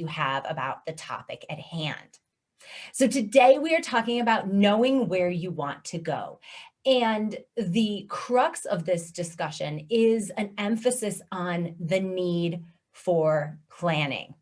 you have about the topic at hand. So today we are talking about knowing where you want to go. And the crux of this discussion is an emphasis on the need for planning.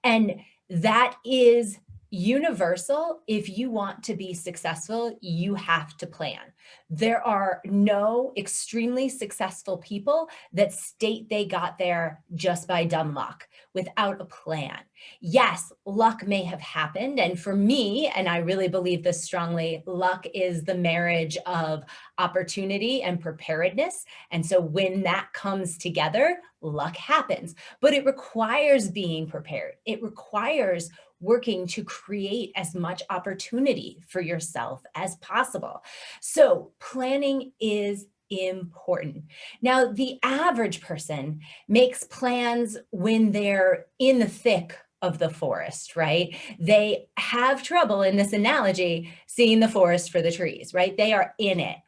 And that is universal. If you want to be successful, you have to plan. There are no extremely successful people that state they got there just by dumb luck without a plan. Yes, luck may have happened. And for me, and I really believe this strongly, luck is the marriage of opportunity and preparedness. And so when that comes together, luck happens. But it requires being prepared. It requires working to create as much opportunity for yourself as possible. So planning is important. Now, the average person makes plans when they're in the thick of the forest, right? They have trouble, in this analogy, seeing the forest for the trees, right? They are in it.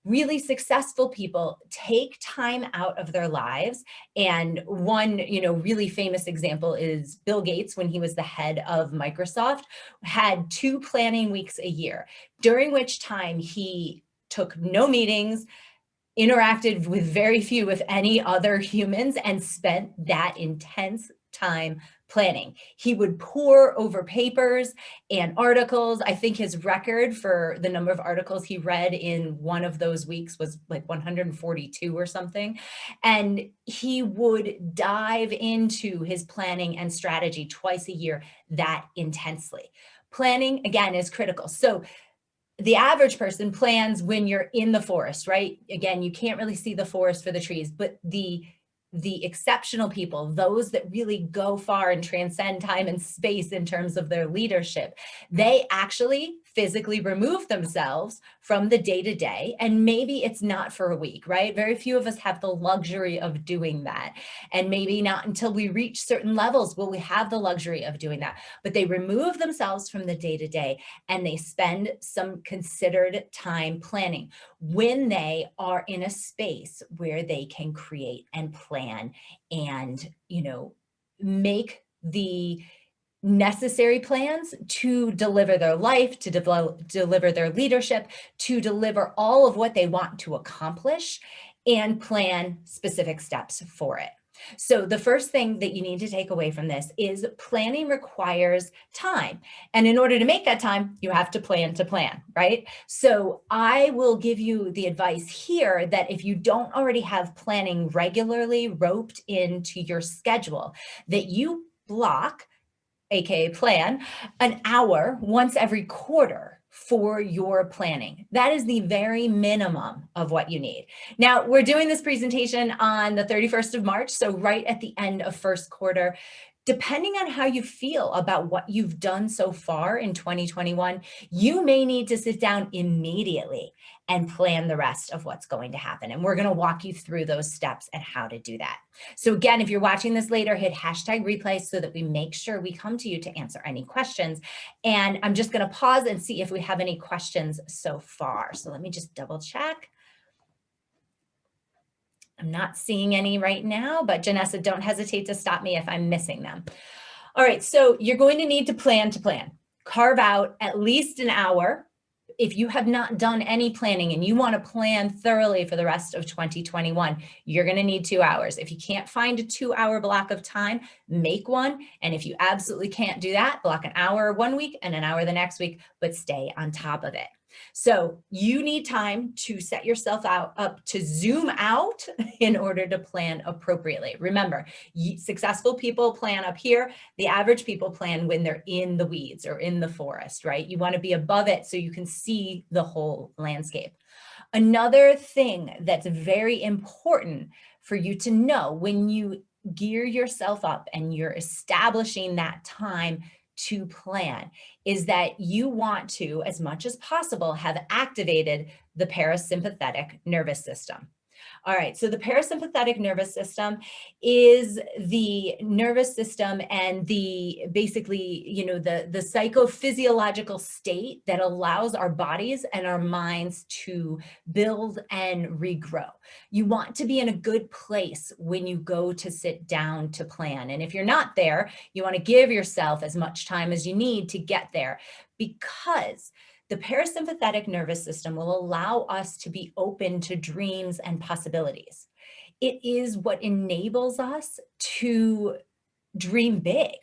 Really successful people take time out of their lives. And one, really famous example is Bill Gates, when he was the head of Microsoft, had 2 planning weeks a year, during which time he took no meetings, interacted with very few, if any, other humans, and spent that intense time planning. He would pore over papers and articles. I think his record for the number of articles he read in one of those weeks was like 142 or something. And he would dive into his planning and strategy twice a year that intensely. Planning, again, is critical. So the average person plans when you're in the forest, right? Again, you can't really see the forest for the trees, but the exceptional people, those that really go far and transcend time and space in terms of their leadership, they actually physically remove themselves from the day-to-day. And maybe it's not for a week, right? Very few of us have the luxury of doing that. And maybe not until we reach certain levels will we have the luxury of doing that. But they remove themselves from the day-to-day and they spend some considered time planning when they are in a space where they can create and plan and, make the necessary plans to deliver their life, to deliver their leadership, to deliver all of what they want to accomplish, and plan specific steps for it. So the first thing that you need to take away from this is planning requires time. And in order to make that time, you have to plan, right? So I will give you the advice here that if you don't already have planning regularly roped into your schedule, that you block, aka plan, an hour once every quarter for your planning. That is the very minimum of what you need. Now, we're doing this presentation on the 31st of March, so right at the end of first quarter. Depending on how you feel about what you've done so far in 2021, you may need to sit down immediately and plan the rest of what's going to happen. And we're going to walk you through those steps and how to do that. So again, if you're watching this later, hit #replay so that we make sure we come to you to answer any questions. And I'm just going to pause and see if we have any questions so far. So let me just double check. I'm not seeing any right now, but Janessa, don't hesitate to stop me if I'm missing them. All right, so you're going to need to plan. Carve out at least an hour. If you have not done any planning and you want to plan thoroughly for the rest of 2021, you're going to need 2 hours. If you can't find a 2-hour block of time, make one. And if you absolutely can't do that, block an hour one week and an hour the next week, but stay on top of it. So you need time to set yourself up to zoom out in order to plan appropriately. Remember, successful people plan up here. The average people plan when they're in the weeds or in the forest, right? You want to be above it so you can see the whole landscape. Another thing that's very important for you to know when you gear yourself up and you're establishing that time to plan is that you want to, as much as possible, have activated the parasympathetic nervous system. All right, so the parasympathetic nervous system is the nervous system and the basically, the psychophysiological state that allows our bodies and our minds to build and regrow. You want to be in a good place when you go to sit down to plan. And if you're not there, you want to give yourself as much time as you need to get there, because the parasympathetic nervous system will allow us to be open to dreams and possibilities. It is what enables us to dream big,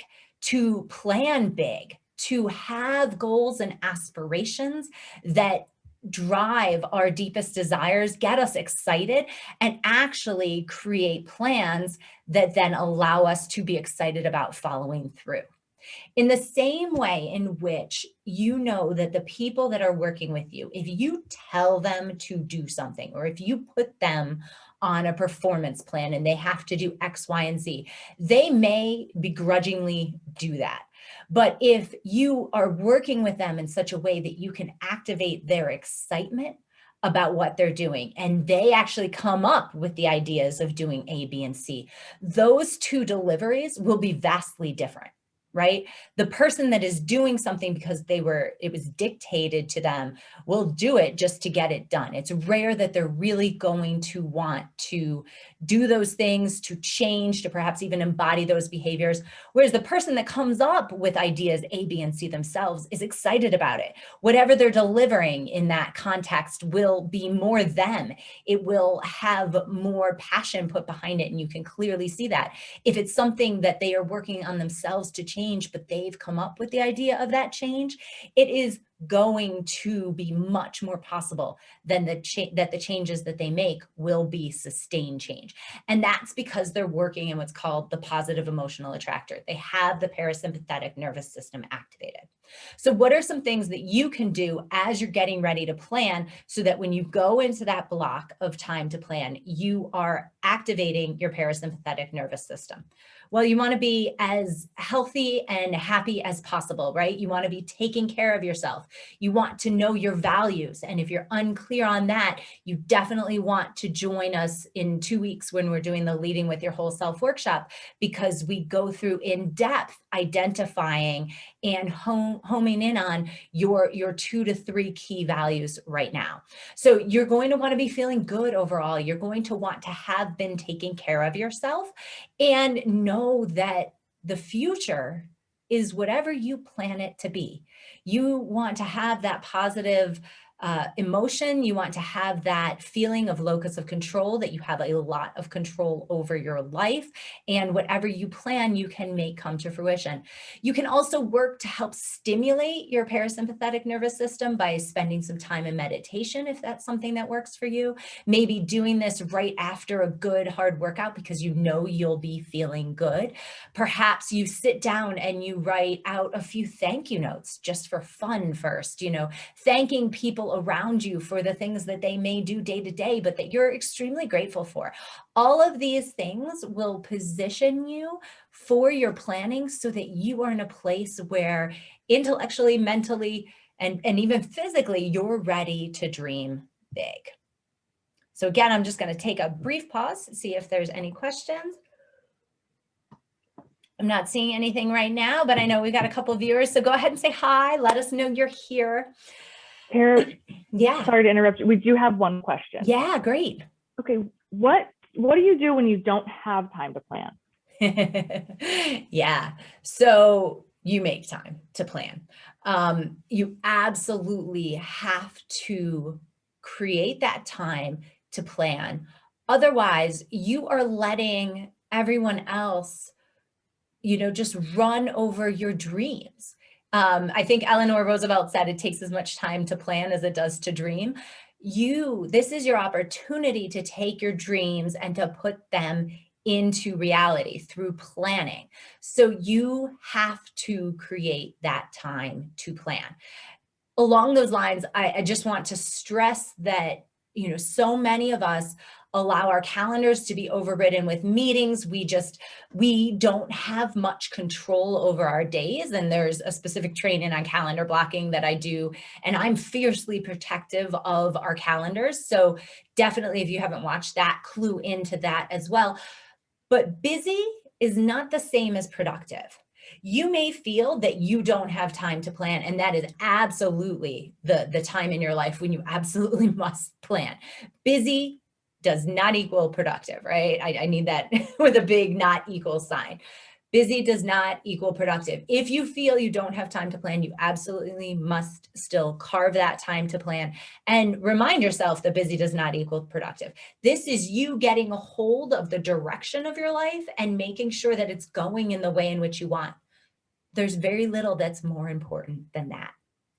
to plan big, to have goals and aspirations that drive our deepest desires, get us excited, and actually create plans that then allow us to be excited about following through. In the same way in which you know that the people that are working with you, if you tell them to do something, or if you put them on a performance plan and they have to do X, Y, and Z, they may begrudgingly do that. But if you are working with them in such a way that you can activate their excitement about what they're doing, and they actually come up with the ideas of doing A, B, and C, those two deliveries will be vastly different. Right? The person that is doing something because it was dictated to them will do it just to get it done. It's rare that they're really going to want to do those things, to change, to perhaps even embody those behaviors. Whereas the person that comes up with ideas A, B, and C themselves is excited about it. Whatever they're delivering in that context will be more them. It will have more passion put behind it. And you can clearly see that. If it's something that they are working on themselves to change, but they've come up with the idea of that change, it is going to be much more possible than that the changes that they make will be sustained change. And that's because they're working in what's called the positive emotional attractor. They have the parasympathetic nervous system activated. So what are some things that you can do as you're getting ready to plan so that when you go into that block of time to plan, you are activating your parasympathetic nervous system? Well, you want to be as healthy and happy as possible, right? You want to be taking care of yourself. You want to know your values. And if you're unclear on that, you definitely want to join us in 2 weeks when we're doing the Leading with Your Whole Self workshop, because we go through in depth identifying and homing in on your 2 to 3 key values right now. So you're going to want to be feeling good overall. You're going to want to have been taking care of yourself and know that the future is whatever you plan it to be. You want to have that positive emotion. You want to have that feeling of locus of control, that you have a lot of control over your life, and whatever you plan, you can make come to fruition. You can also work to help stimulate your parasympathetic nervous system by spending some time in meditation, if that's something that works for you. Maybe doing this right after a good hard workout because you know you'll be feeling good. Perhaps you sit down and you write out a few thank you notes just for fun first, thanking people around you for the things that they may do day to day, but that you're extremely grateful for. All of these things will position you for your planning so that you are in a place where intellectually, mentally, and even physically, you're ready to dream big. So again, I'm just going to take a brief pause, see if there's any questions. I'm not seeing anything right now, but I know we got a couple of viewers. So go ahead and say hi. Let us know you're here. Tara, yeah. Sorry to interrupt. We do have one question. Yeah, great. Okay, what do you do when you don't have time to plan? Yeah, so you make time to plan. You absolutely have to create that time to plan. Otherwise, you are letting everyone else, just run over your dreams. I think Eleanor Roosevelt said it takes as much time to plan as it does to dream. This is your opportunity to take your dreams and to put them into reality through planning. So you have to create that time to plan. Along those lines, I just want to stress that so many of us allow our calendars to be overridden with meetings. We don't have much control over our days. And there's a specific training on calendar blocking that I do, and I'm fiercely protective of our calendars. So definitely, if you haven't watched that, clue into that as well. But busy is not the same as productive. You may feel that you don't have time to plan, and that is absolutely the time in your life when you absolutely must plan. Busy does not equal productive, right? I need that with a big not equal sign. Busy does not equal productive. If you feel you don't have time to plan, you absolutely must still carve that time to plan and remind yourself that busy does not equal productive. This is you getting a hold of the direction of your life and making sure that it's going in the way in which you want. There's very little that's more important than that.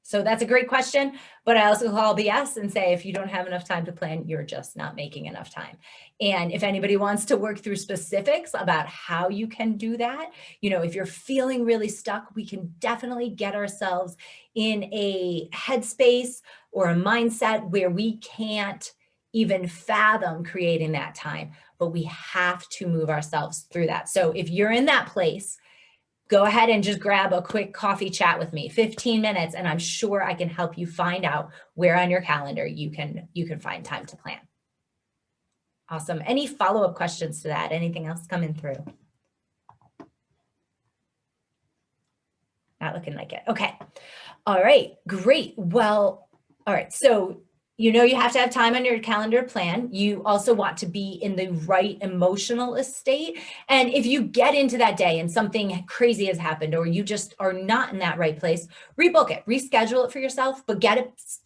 So that's a great question, but I also call BS and say, if you don't have enough time to plan, you're just not making enough time. And if anybody wants to work through specifics about how you can do that, if you're feeling really stuck, we can definitely get ourselves in a headspace or a mindset where we can't even fathom creating that time, but we have to move ourselves through that. So if you're in that place, go ahead and just grab a quick coffee chat with me, 15 minutes, and I'm sure I can help you find out where on your calendar you can find time to plan. Awesome. Any follow-up questions to that? Anything else coming through? Not looking like it. Okay. All right, great. Well, all right. So you have to have time on your calendar plan. You also want to be in the right emotional state. And if you get into that day and something crazy has happened, or you just are not in that right place, rebook it, reschedule it for yourself, but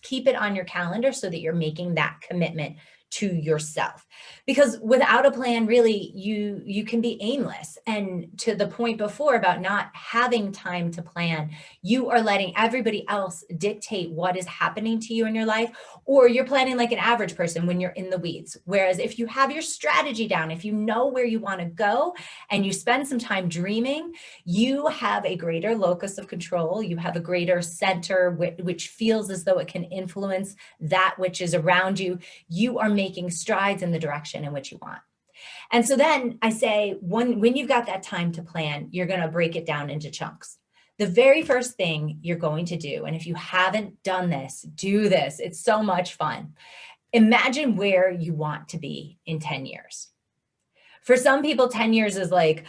keep it on your calendar so that you're making that commitment to yourself. Because without a plan, really, you can be aimless. And to the point before about not having time to plan, you are letting everybody else dictate what is happening to you in your life, or you're planning like an average person when you're in the weeds. Whereas if you have your strategy down, if you know where you want to go and you spend some time dreaming, you have a greater locus of control. You have a greater center which feels as though it can influence that which is around you. You are making strides in the direction in which you want. And so then I say, when you've got that time to plan, you're going to break it down into chunks. The very first thing you're going to do, and if you haven't done this, do this. It's so much fun. Imagine where you want to be in 10 years. For some people, 10 years is like,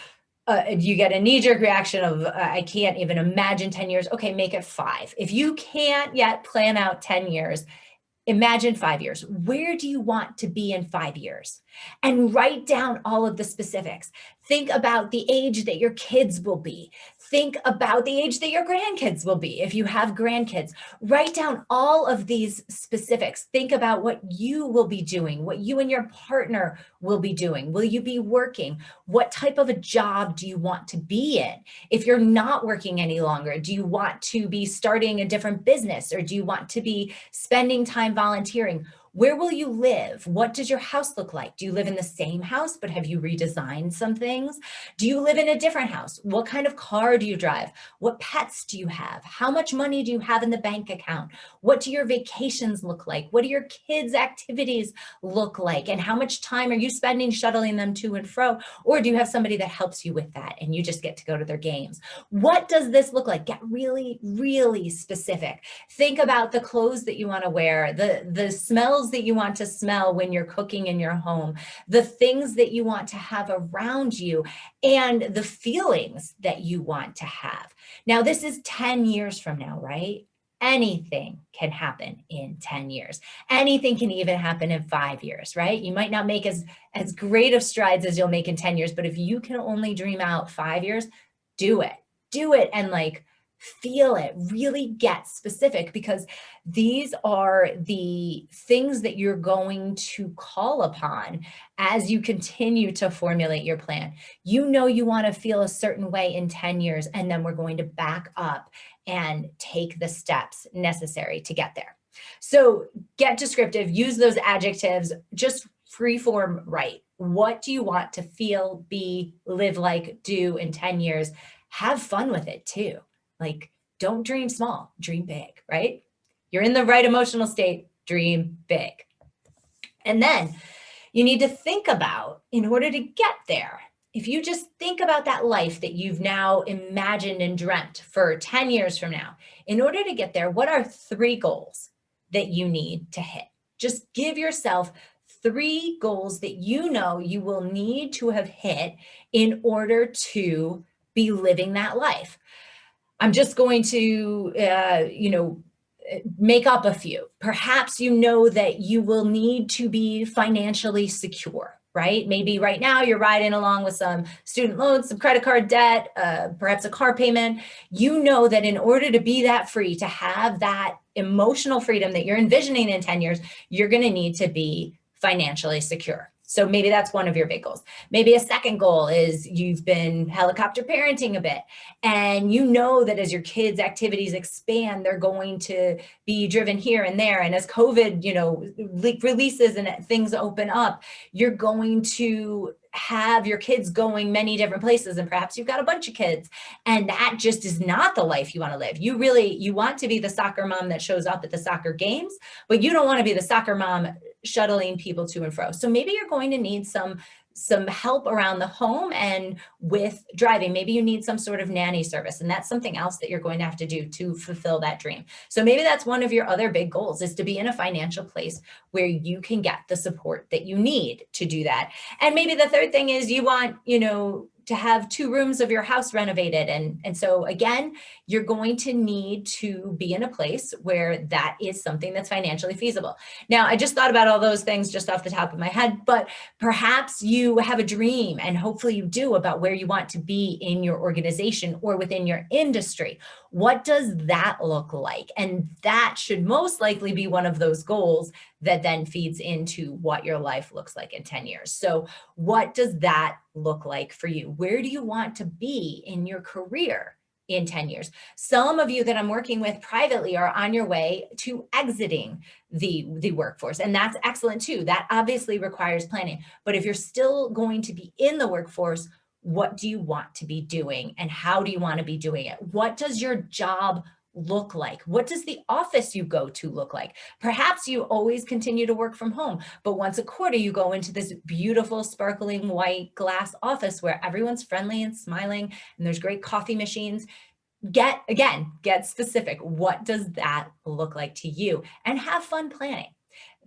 you get a knee-jerk reaction of, I can't even imagine 10 years. Okay, make it 5. If you can't yet plan out 10 years, imagine 5 years. Where do you want to be in 5 years? And write down all of the specifics. Think about the age that your kids will be. Think about the age that your grandkids will be if you have grandkids. Write down all of these specifics. Think about what you will be doing, what you and your partner will be doing. Will you be working? What type of a job do you want to be in? If you're not working any longer, do you want to be starting a different business, or do you want to be spending time volunteering? Where will you live? What does your house look like? Do you live in the same house, but have you redesigned some things? Do you live in a different house? What kind of car do you drive? What pets do you have? How much money do you have in the bank account? What do your vacations look like? What do your kids' activities look like? And how much time are you spending shuttling them to and fro? Or do you have somebody that helps you with that and you just get to go to their games? What does this look like? Get really, really specific. Think about the clothes that you want to wear, the smells that you want to smell when you're cooking in your home, the things that you want to have around you, and the feelings that you want to have. Now, this is 10 years from now, right? Anything can happen in 10 years. Anything can even happen in 5 years, right? You might not make as great of strides as you'll make in 10 years, but if you can only dream out 5 years, do it. Do it and feel it, really get specific, because these are the things that you're going to call upon as you continue to formulate your plan. You want to feel a certain way in 10 years, and then we're going to back up and take the steps necessary to get there. So get descriptive, use those adjectives, just free form write. What do you want to feel, be, live like, do in 10 years? Have fun with it too. Don't dream small, dream big, right? You're in the right emotional state, dream big. And then you need to think about, in order to get there, if you just think about that life that you've now imagined and dreamt for 10 years from now, in order to get there, what are 3 goals that you need to hit? Just give yourself 3 goals that you know you will need to have hit in order to be living that life. I'm just going to, make up a few. Perhaps you know that you will need to be financially secure, right? Maybe right now you're riding along with some student loans, some credit card debt, perhaps a car payment. You know that in order to be that free, to have that emotional freedom that you're envisioning in 10 years, you're going to need to be financially secure. So maybe that's one of your big goals. Maybe a second goal is you've been helicopter parenting a bit, and you know that as your kids' activities expand, they're going to be driven here and there. And as COVID, releases and things open up, you're going to have your kids going many different places, and perhaps you've got a bunch of kids, and that just is not the life you want to live. You want to be the soccer mom that shows up at the soccer games, but you don't want to be the soccer mom shuttling people to and fro. So maybe you're going to need some help around the home and with driving. Maybe you need some sort of nanny service, and that's something else that you're going to have to do to fulfill that dream. So maybe that's one of your other big goals, is to be in a financial place where you can get the support that you need to do that. And maybe the third thing is you want, to have 2 rooms of your house renovated. And so again, you're going to need to be in a place where that is something that's financially feasible. Now, I just thought about all those things just off the top of my head, but perhaps you have a dream, and hopefully you do, about where you want to be in your organization or within your industry. What does that look like? And that should most likely be one of those goals that then feeds into what your life looks like in 10 years. So what does that look like for you? Where do you want to be in your career in 10 years? Some of you that I'm working with privately are on your way to exiting the workforce, and that's excellent too. That obviously requires planning. But if you're still going to be in the workforce, what do you want to be doing, and how do you want to be doing it? What does your job look like? What does the office you go to look like? Perhaps you always continue to work from home, but once a quarter you go into this beautiful sparkling white glass office where everyone's friendly and smiling, and there's great coffee machines. Get specific. What does that look like to you? And have fun planning.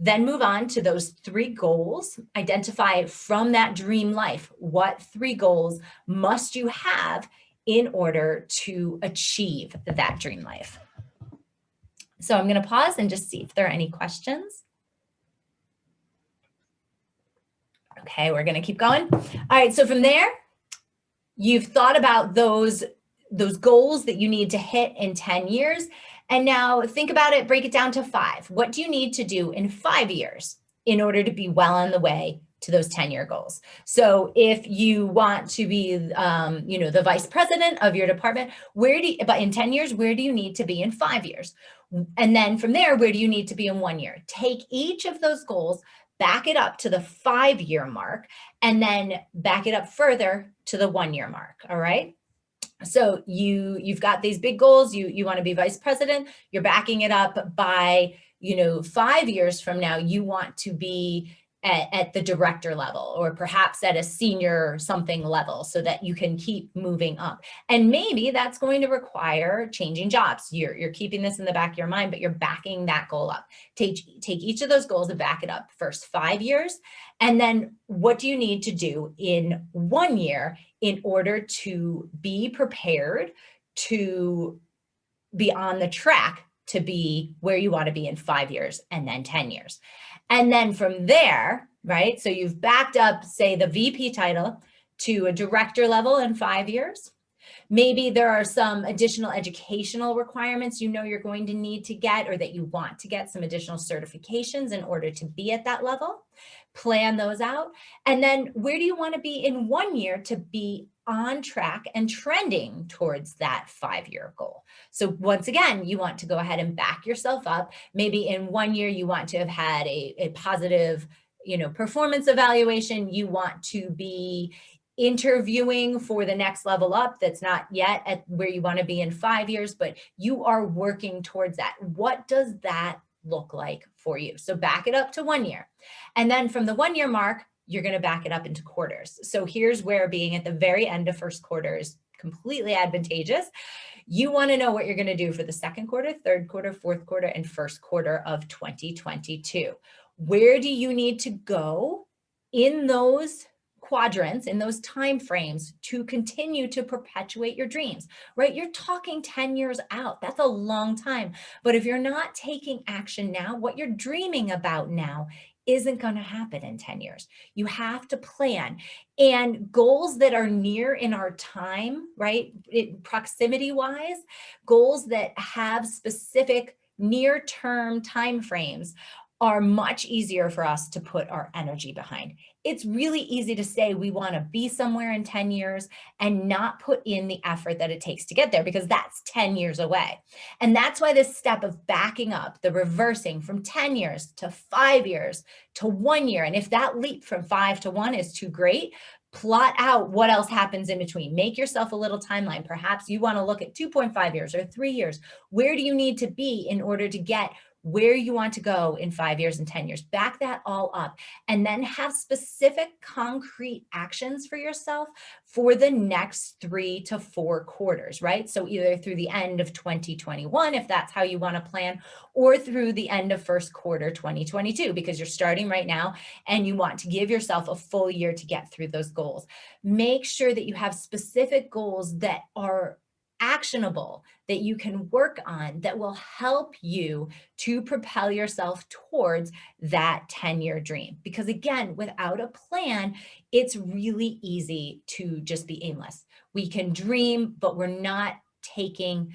Then move on to those 3 goals. Identify from that dream life, what 3 goals must you have in order to achieve that dream life. So I'm going to pause and just see if there are any questions. Okay, we're going to keep going. All right, so from there, you've thought about those goals that you need to hit in 10 years. And now think about it, break it down to 5. What do you need to do in 5 years in order to be well on the way to those 10-year goals? So if you want to be, the vice president of your department, but in 10 years, where do you need to be in 5 years? And then from there, where do you need to be in 1 year? Take each of those goals, back it up to the 5-year mark, and then back it up further to the 1-year mark. All right. So you've got these big goals. You want to be vice president. You're backing it up by, 5 years from now, you want to be at the director level, or perhaps at a senior something level, so that you can keep moving up. And maybe that's going to require changing jobs. You're keeping this in the back of your mind, but you're backing that goal up. Take each of those goals and back it up first 5 years. And then what do you need to do in 1 year in order to be prepared to be on the track to be where you want to be in 5 years and then 10 years. And then from there, right? So you've backed up, say, the VP title to a director level in 5 years. Maybe there are some additional educational requirements you're going to need to get, or that you want to get some additional certifications in order to be at that level. Plan those out. And then where do you want to be in 1 year to be on track and trending towards that 5-year goal? So once again, you want to go ahead and back yourself up. Maybe in 1 year, you want to have had a positive, performance evaluation. You want to be interviewing for the next level up that's not yet at where you want to be in 5 years, but you are working towards that. What does that look like for you? So back it up to 1 year. And then from the 1 year mark, you're going to back it up into quarters. So here's where being at the very end of first quarter is completely advantageous. You want to know what you're going to do for the second quarter, third quarter, fourth quarter, and first quarter of 2022. Where do you need to go in those quadrants, in those time frames, to continue to perpetuate your dreams, right? You're talking 10 years out. That's a long time. But if you're not taking action now, what you're dreaming about now isn't going to happen in 10 years. You have to plan. And goals that are near in our time, right? Proximity wise, goals that have specific near-term timeframes are much easier for us to put our energy behind. It's really easy to say we want to be somewhere in 10 years and not put in the effort that it takes to get there, because that's 10 years away. And that's why this step of backing up, the reversing from 10 years to 5 years to 1 year. And if that leap from 5 to 1 is too great, plot out what else happens in between. Make yourself a little timeline. Perhaps you want to look at 2.5 years or 3 years. Where do you need to be in order to get where you want to go in 5 years and 10 years? Back that all up, and then have specific concrete actions for yourself for the next 3 to 4 quarters, right? So either through the end of 2021, if that's how you want to plan, or through the end of first quarter 2022, because you're starting right now and you want to give yourself a full year to get through those goals. Make sure that you have specific goals that are actionable, that you can work on, that will help you to propel yourself towards that 10-year dream. Because again, without a plan, it's really easy to just be aimless. We can dream, but we're not taking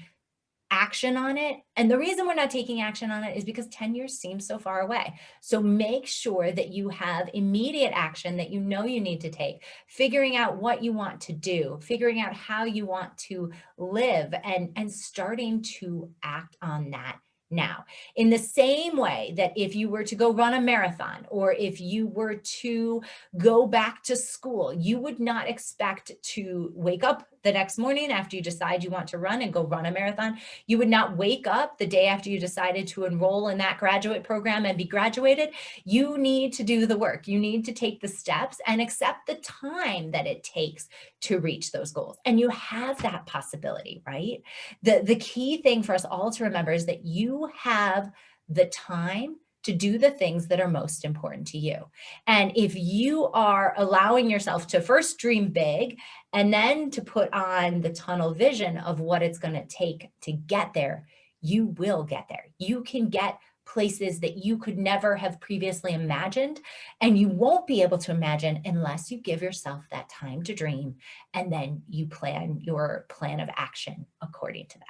action on it. And the reason we're not taking action on it is because 10 years seems so far away. So make sure that you have immediate action that you know you need to take, figuring out what you want to do, figuring out how you want to live, and starting to act on that now. In the same way that if you were to go run a marathon, or if you were to go back to school, you would not expect to wake up the next morning after you decide you want to run and go run a marathon. You would not wake up the day after you decided to enroll in that graduate program and be graduated. You need to do the work. You need to take the steps and accept the time that it takes to reach those goals. And you have that possibility, right? The key thing for us all to remember is that you have the time to do the things that are most important to you. And if you are allowing yourself to first dream big and then to put on the tunnel vision of what it's going to take to get there, you will get there. You can get places that you could never have previously imagined, and you won't be able to imagine unless you give yourself that time to dream, and then you plan your plan of action according to that.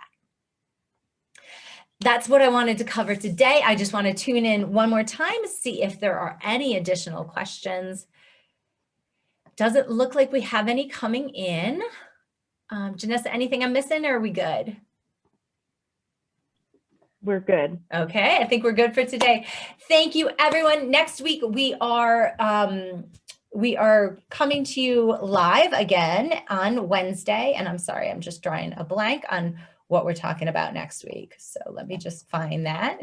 That's what I wanted to cover today. I just want to tune in one more time, see if there are any additional questions. Doesn't look like we have any coming in. Janessa, anything I'm missing, or are we good? We're good. Okay, I think we're good for today. Thank you, everyone. Next week, we are coming to you live again on Wednesday. And I'm sorry, I'm just drawing a blank on what we're talking about next week. So let me just find that.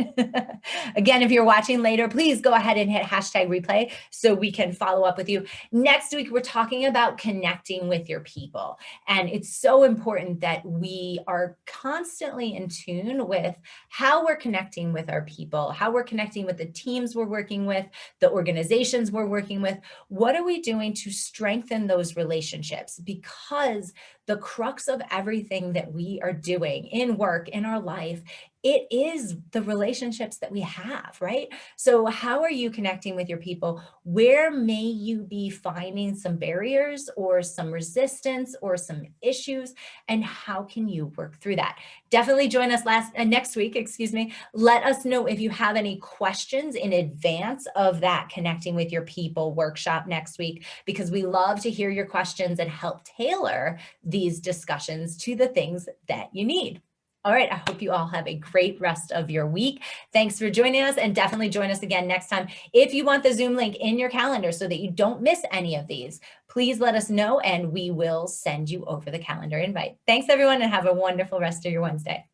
Again, if you're watching later, please go ahead and hit #replay so we can follow up with you. Next week, we're talking about connecting with your people. And it's so important that we are constantly in tune with how we're connecting with our people, how we're connecting with the teams we're working with, the organizations we're working with. What are we doing to strengthen those relationships? Because the crux of everything that we are doing in work, in our life, it is the relationships that we have, right? So how are you connecting with your people? Where may you be finding some barriers or some resistance or some issues? And how can you work through that? Definitely join us next week, excuse me. Let us know if you have any questions in advance of that Connecting with Your People workshop next week, because we love to hear your questions and help tailor these discussions to the things that you need. All right, I hope you all have a great rest of your week. Thanks for joining us, and definitely join us again next time. If you want the Zoom link in your calendar so that you don't miss any of these, please let us know and we will send you over the calendar invite. Thanks, everyone, and have a wonderful rest of your Wednesday.